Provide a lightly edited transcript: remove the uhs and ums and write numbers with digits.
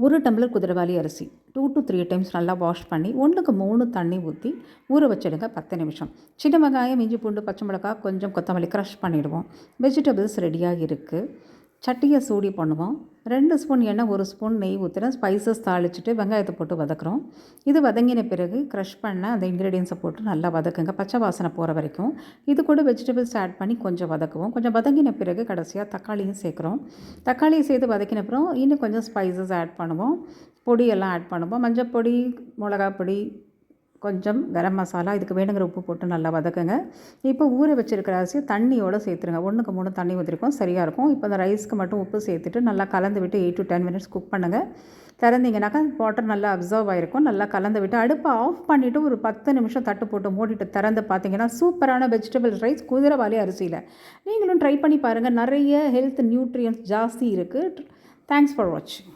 1 tumbler குதிரைவாலி அரிசி 2 to 3 times நல்லா வாஷ் பண்ணி 1க்கு 3 தண்ணி ஊற்றி ஊற வச்சிடுங்க 10 நிமிஷம். சின்ன வெங்காயம், இஞ்சி பூண்டு, பச்சை மிளகாய், கொஞ்சம் கொத்தமல்லி க்ரஷ் பண்ணிவிடுவோம். வெஜிடபிள்ஸ் ரெடியாக இருக்குது. சட்டியை சூடி பண்ணுவோம். 2 ஸ்பூன் எண்ணெய், 1 ஸ்பூன் நெய் ஊற்றுறேன். ஸ்பைசஸ் தாளிச்சிட்டு வெங்காயத்தை போட்டு வதக்குறோம். இது வதங்கின பிறகு க்ரஷ் பண்ண அந்த இன்க்ரீடியன்ஸை போட்டு நல்லா வதக்குங்க, பச்சை வாசனை போகிற வரைக்கும். இது கூட வெஜிடபிள்ஸ் ஆட் பண்ணி கொஞ்சம் வதக்குவோம். கொஞ்சம் வதங்கின பிறகு கடைசியாக தக்காளியும் சேர்க்குறோம். தக்காளியை சேர்த்து வதக்கின அப்புறம் இன்னும் கொஞ்சம் ஸ்பைசஸ் ஆட் பண்ணுவோம். பொடியெல்லாம் ஆட் பண்ணுவோம். மஞ்சள் பொடி, மிளகா பொடி, கொஞ்சம் கரம் மசாலா, இதுக்கு வேணுங்கிற உப்பு போட்டு நல்லா வதக்குங்க. இப்போ ஊற வச்சுருக்கிற அரிசி தண்ணியோடு சேர்த்துருங்க. 1க்கு 3 தண்ணி ஊற்றிருக்கோம், சரியாக இருக்கும். இப்போ அந்த ரைஸ்க்கு மட்டும் உப்பு சேர்த்துட்டு நல்லா கலந்து விட்டு 8 to 10 மினிட்ஸ் குக் பண்ணுங்கள். திறந்தீங்கன்னாக்கா வாட்டர் நல்லா அப்சர்வ் ஆகிருக்கும். நல்லா கலந்து விட்டு அடுப்பை ஆஃப் பண்ணிவிட்டு ஒரு 10 நிமிஷம் தட்டு போட்டு மூடிட்டு திறந்து பார்த்தீங்கன்னா சூப்பரான வெஜிடபிள் ரைஸ் குதிரைவாலி அரிசியில். நீங்களும் ட்ரை பண்ணி பாருங்கள். நிறைய ஹெல்த் நியூட்ரியன்ஸ் ஜாஸ்தி இருக்குது. தேங்க்ஸ் ஃபார் வாட்சிங்.